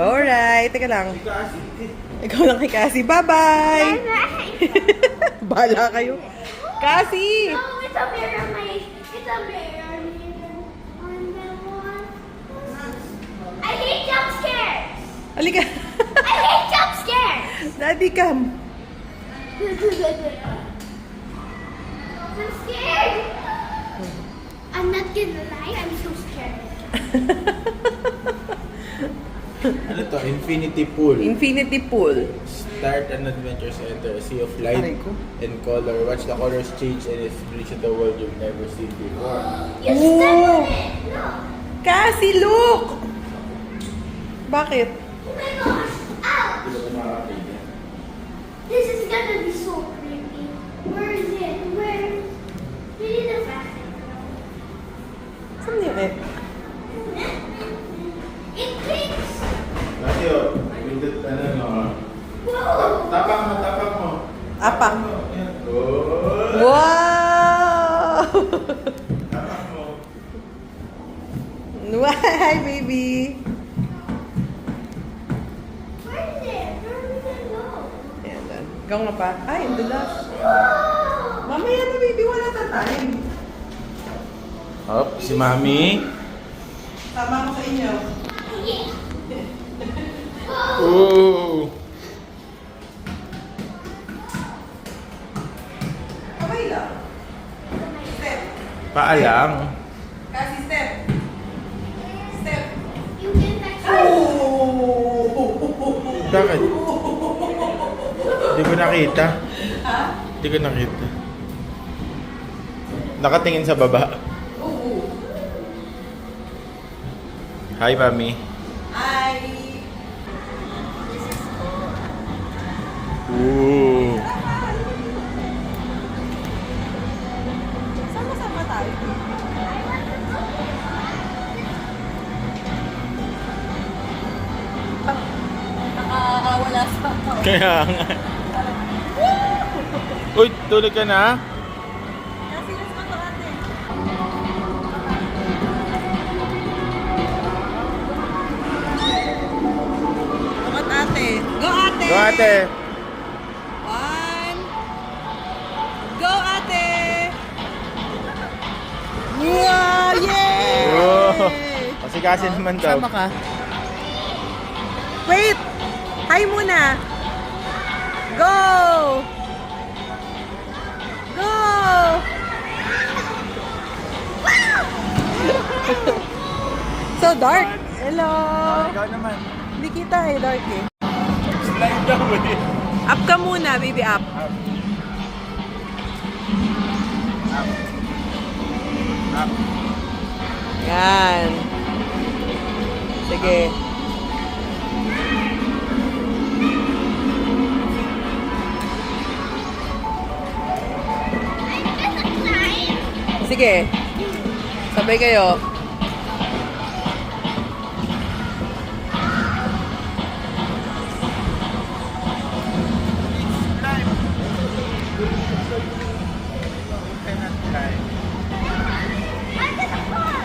Alright, teka lang. Ikaw lang kay Cassie. Bye-bye! Bahala kayo. Cassie! No, it's a mirror, it's a mirror. On the wall. I hate jump scares. Halika. I hate jump scares. Daddy, come. I'm scared. I'm not gonna lie, I'm so scared. Ano to? Infinity Pool. Infinity Pool. Start an adventure center, a sea of light Aray ko. and color. Watch the colors change and reach the world you've never seen before. You step on it. No. Cassie, look! Bakit? Oh my gosh. Ow. Di ba ito makakapigil? This is gonna be so creepy. Where is it? Where? We need a flashlight. Saan yun eh? It clicks. Dati o, pindot no. Whoa. Tapak mo, tapak mo. Apak. mo. Yan. Oh. Wow! Tapak mo. Hi, baby! Where is it? Where are we gonna go? Ayan doon. Ikaw nga pa. Ay, ang dulas. Whoa. Mamaya na, baby. Wala na time. Hop, si Mami. Tama ko sa inyo. Yeah. Oh. Kamay lang. Step. Paalang. Cassie, step. Step. You can actually. Oh! Bakit? Hindi ko nakita. Ha? Hindi ko nakita. Nakatingin sa baba. Oo. Hi, Mami. Hi! Ooh. Sama-sama tayo. Nakakawala sa Kaya nga. Uy, tulog ka na? Kasi let's go to ate. Angat ate. Go ate! Go, ate. One. Go ate! Wow! Yay! Oh. Kasi kasi naman daw. Sama ka. Wait! Hi muna! Go! Go! So dark. Hello! Ikaw naman. Hindi kita eh, dark eh. Slide daw eh. Up ka muna, baby, up. Up. Up. Up. Yan. Sige. I'm gonna climb. Sige. Sabay kayo. Climb. You cannot climb. I'm gonna fall.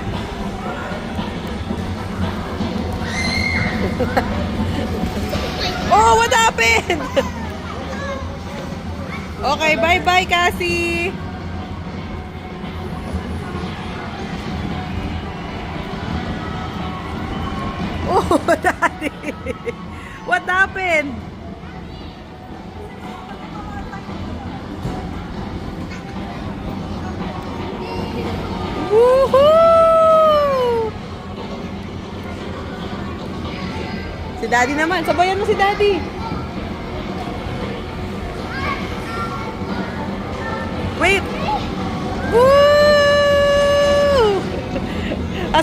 Oh, what happened? Okay, bye-bye, Cassie. Oh, daddy. What happened? Woohoo! Si daddy naman. Sabayan mo si daddy. Wait! Woo!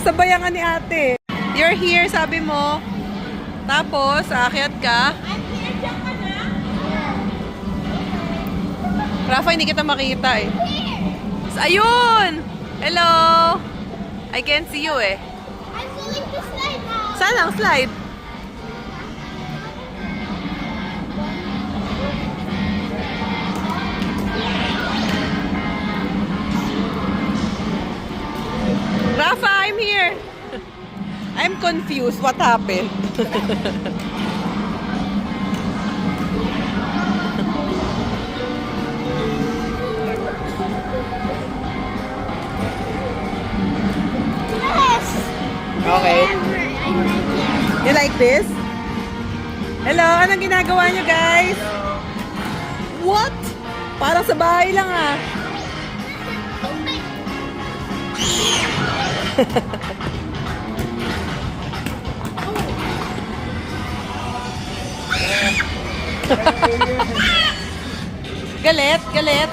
Sabayan ka ni ate. You're here, sabi mo. Tapos, aakyat ka. I'm here, jump ka na. Rafa, hindi kita makita eh. Here. Ayun! Hello! I can't see you eh. I'm going to slide now. Saan ang slide? Rafa, I'm here. I'm confused. What happened? Yes. Okay. I like it. You like this? Hello, anong ginagawa nyo, guys? What? Parang sa bahay lang, ah. Galit, galit.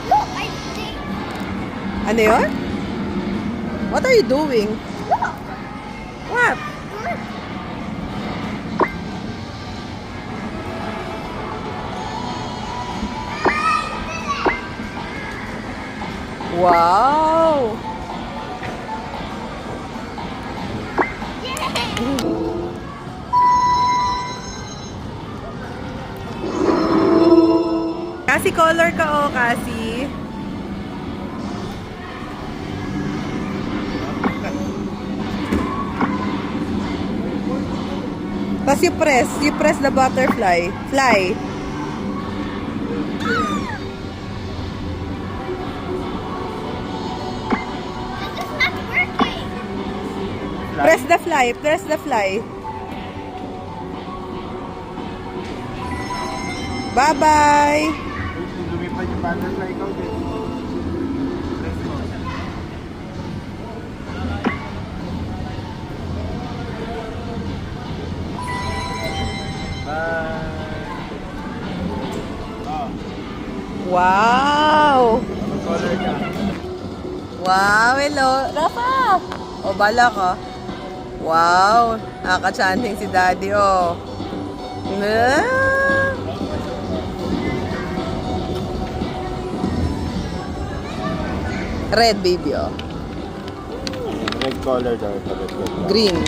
Look, I think. Ano yun? What are you doing? Look. What? Look. Wow! Kasi color ka, oh, kasi. Tapos you press the butterfly. Fly. It's not working. Press the fly, press the fly. Bye-bye! Lumipad yung butterfly ko din. Press mo. Bye. Oh, Wow! anong color ka? Wow, hello. Rafa! O, bala ka. Wow! Nakaka-chanting si Daddy, oh. Ah! Red, baby, oh. Red color daw ito. Red color. Green.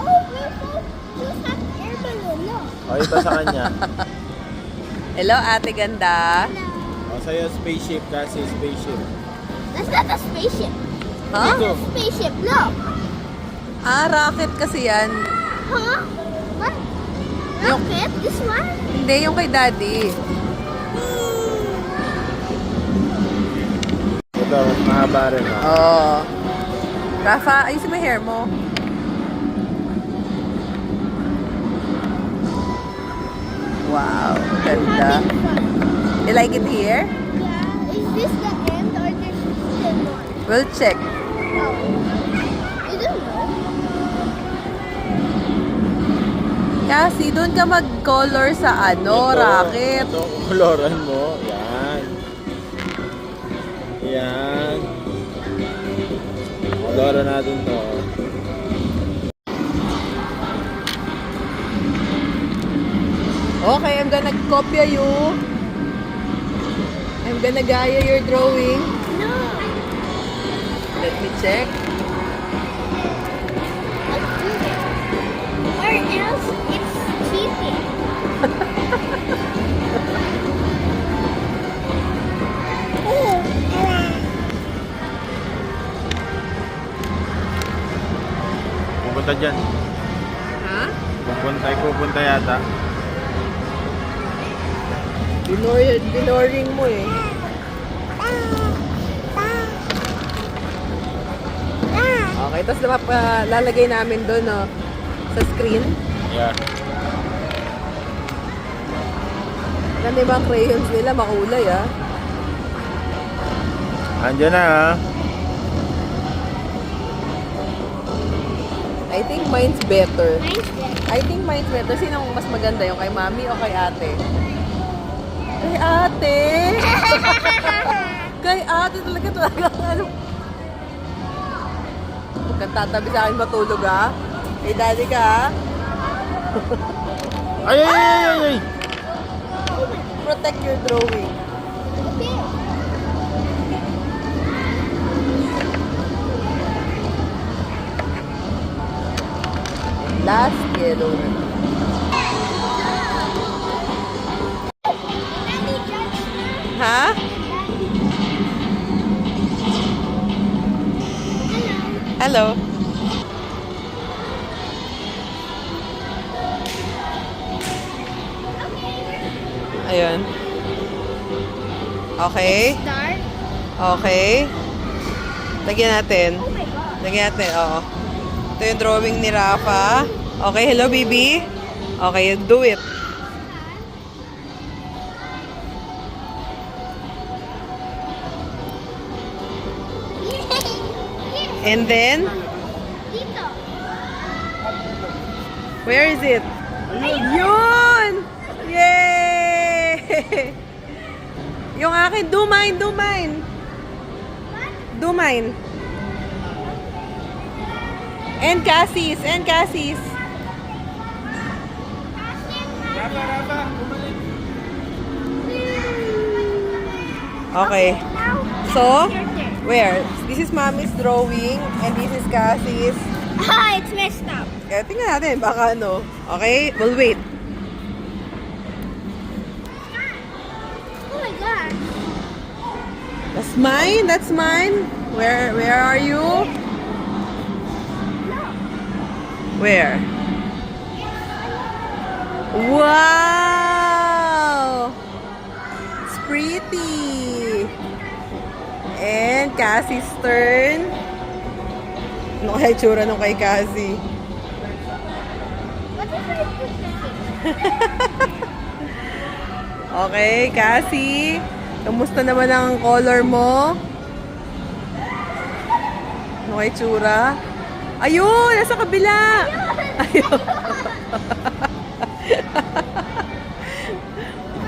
Oh, we're so just have air balloon. Look. O, iba sa kanya. Hello, ate ganda. No. O, sa'yo spaceship kasi spaceship. That's not a spaceship. Huh? Ito. Spaceship. Look. Ah, rocket kasi yan. Huh? What? Yung- Rocket? This one? Hindi, yung kay Daddy. Ito, mas mahaba rin. Oo. Oh. Rafa, ayusin mo yung hair mo. Wow, ganda. Having fun. You like it here? Yeah. Is this the end or there's still more? We'll check. Oh. I don't know. Kasi doon ka mag-color sa ano, rocket. Ito, koloran mo. Yan. Yan. Koloran natin to. Okay, I'm gonna copy you. I'm gonna gaya your drawing. No. Let me check. Let's do it. Or else it's cheating. Pupunta dyan. Ha? Pupunta yata. Dinoring mo eh. Okay, tapos lalagay namin doon, no, sa screen. Yeah. Ganda yung mga crayons nila, makulay, ah. Andiyan na ha. I think mine's better. Mine's dead. I think mine's better. Sino mas maganda, yung kay mami o kay ate? Kay ate! Kay ate talaga. Ano? Kang tatabi sa akin matulog, ha? Hey, daddy ka, ha? Ay, ay, ay, ay, ay! Protect your drawing. Okay. Last yellow na. Daddy, judge. Ha? Hello. Hello. Ayun. Okay. Start. Okay. Lagyan natin. Oh my God. Lagyan natin, oo. Ito yung drawing ni Rafa. Okay, hello, baby. Okay, do it. Yes. And then, Dito. where is it? Yun! Yay! Yung akin, do mine, do mine. Do mine. And Cassie's, and Cassie's. Rafa, Rafa, bumalik. Okay. Now, So, your turn. where? This is Mommy's drawing, and this is Cassie's. Ah, it's messed up. Kaya tingnan natin, baka ano. Okay, we'll wait. Oh my God. That's mine, that's mine. Where are you? Where? Wow! It's pretty. And Cassie's turn. Ano kaya itsura nung kay Cassie? What if I put this in? Okay, Cassie. Kamusta naman ang color mo? Ano kay itsura? Ayun! Nasa kabila! Ayun!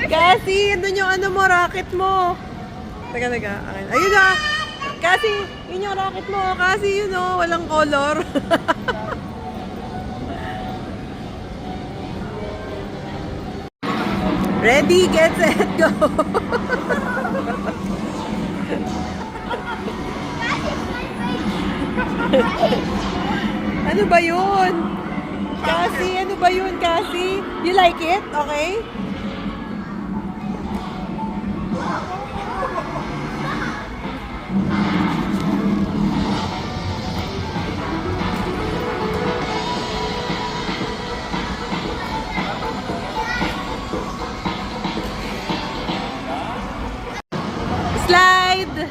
Cassie, andun yung ano mo, racket mo. Teka. Ayun na! Cassie, yun yung racket mo. Cassie, yun o, walang color. Ready, get set, go! Ano ba yun? Cassie, ano ba yun, Cassie? You like it? Okay? Slide!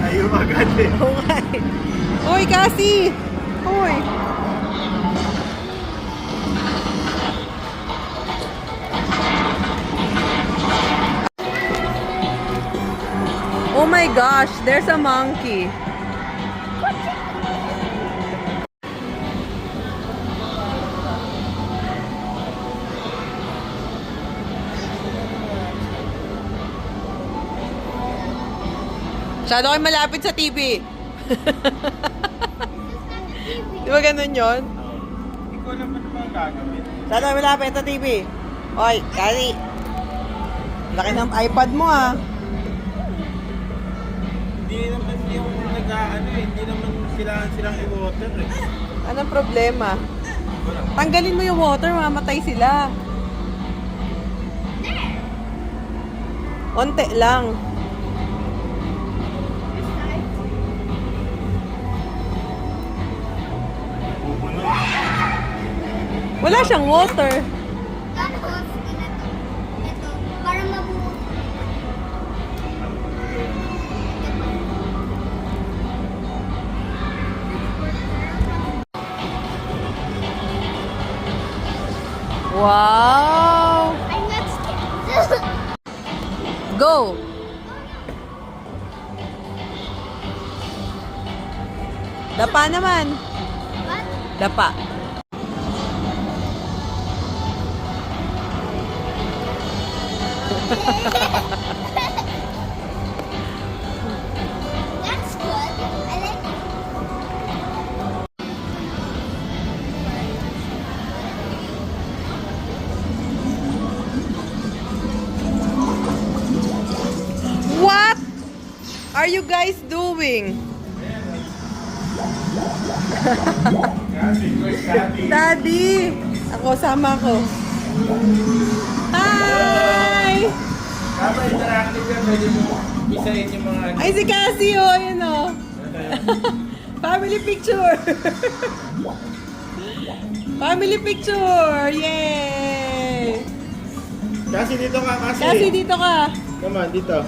Ayaw agad eh. Okay. Hoy, Cassie! Hoy! Oh my gosh, there's a monkey. Masyado kayo malapit sa TV. Di ba ganun yun? Hindi ko alam ano ba ang gagawin. Masyado kayo malapit sa TV. Oy, Kali. Laki ng iPad mo ah. Hindi naman yung nag-ano eh. Hindi naman silang i-water eh. Anong problema? Tanggalin mo yung water, mamatay sila. Onte lang. Wala siyang water. Tapos, ito, para mabuo. Wow! I'm not scared. Go! Dapa naman. What? Dapa. That's good. I like it. What are you guys doing? Daddy! Ako, sama ko. Hi! Kapag interactive yan, pwede mo bisahin yung mga... Ay, si Cassie, oh, yun, oh. Family picture! Family picture! Yay! Kasi dito ka, kasi. Cassie, dito ka. Come on, dito.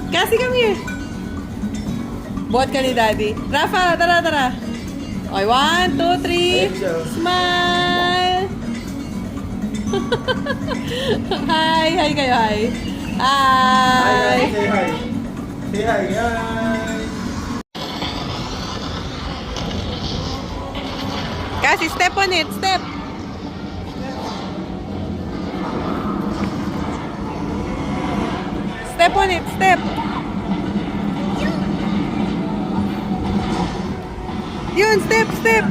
Cassie, come here. Buhat ka ni Daddy. Rafa, tara, tara. Okay, 1, 2, 3. Ayun siya. Smile! Hi! Hi kayo, hi! Hi! Say hi. Say hi, guys. Cassie, step on it, step! Step on it, step! Yun, step, step!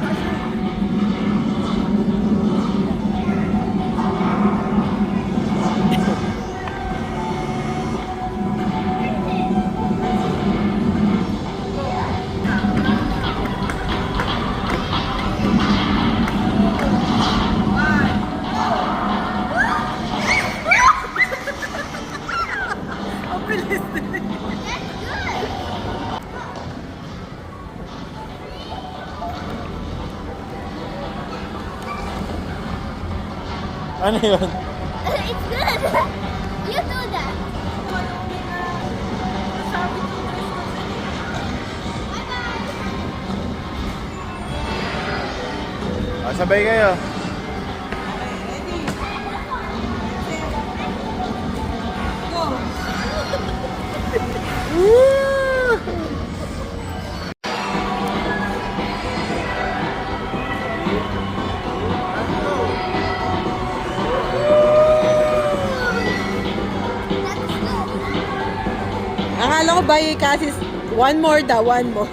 Ang bilis din. Ano yun? It's good. You do that. Sabay kayo. Go! Woo! That's good. Akala ko ba yung Cassie, one more daw, one more.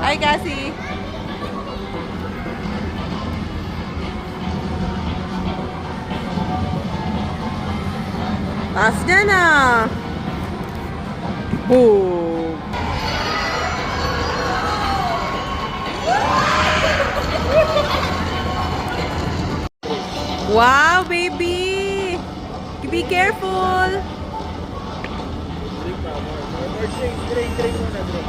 Hi, Cassie. Taas niya na. Boom. Wow, baby. Be careful. Drink pa, more drink muna, drink.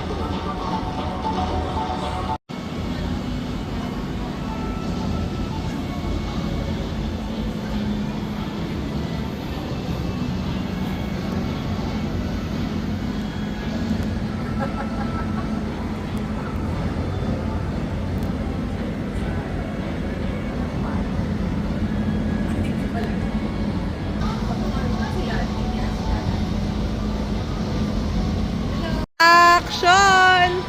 Action!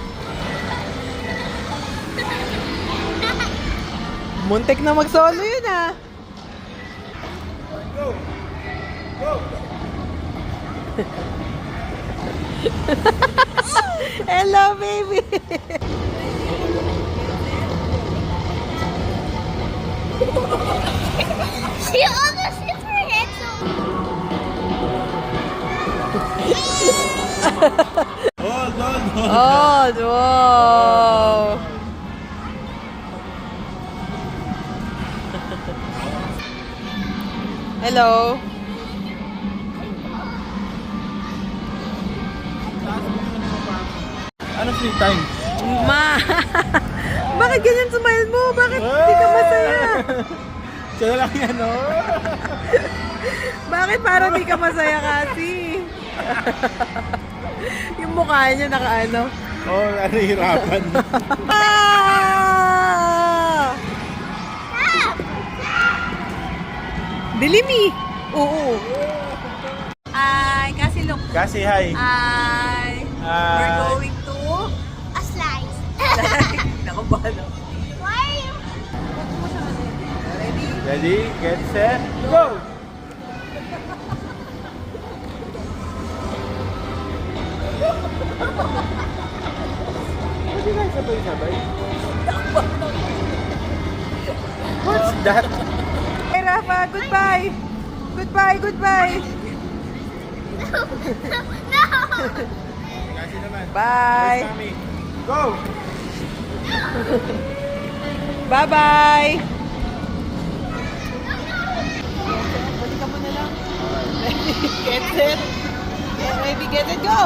Muntik na mag-solo yun ah. Go! Go! Hello, baby. She almost hit her head so. Hold on, hold on. Oh, wow. Hello. Ano free time? Ma. Bakit ganyan smile mo? Bakit hindi ka masaya? Siya na lang yan, oh. Bakit parang hindi ka masaya kasi? Yung mukha niya nakaano. Oh, nahihirapan. Ah! Dilimi. Oo. Ay, kasi look. Kasi hi. Hi! We're Hi. going to... A slice. Nakabahan ako. Why are you? Ready? Ready, get set, go! Pwede na sabay-sabay. What's that? Hey, Rafa, goodbye! Goodbye, goodbye! No. Kasi naman. Bye! Mami. Go! Bye-bye! Balik mo na lang. Get set. Get ready, get it, go!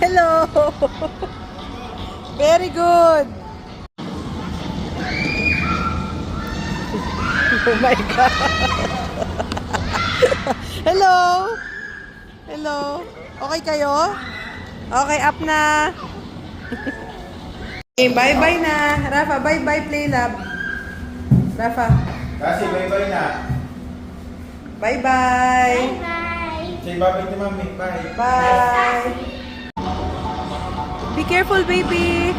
Hello! Very good! Oh my God! Hello! Hello! Okay kayo? Okay, up na! Okay, bye-bye na! Rafa, bye-bye, play lab! Rafa, Kasi bye-bye na. bye-bye! Bye. Say bye-bye to Mami. Bye. Bye! Be careful, baby!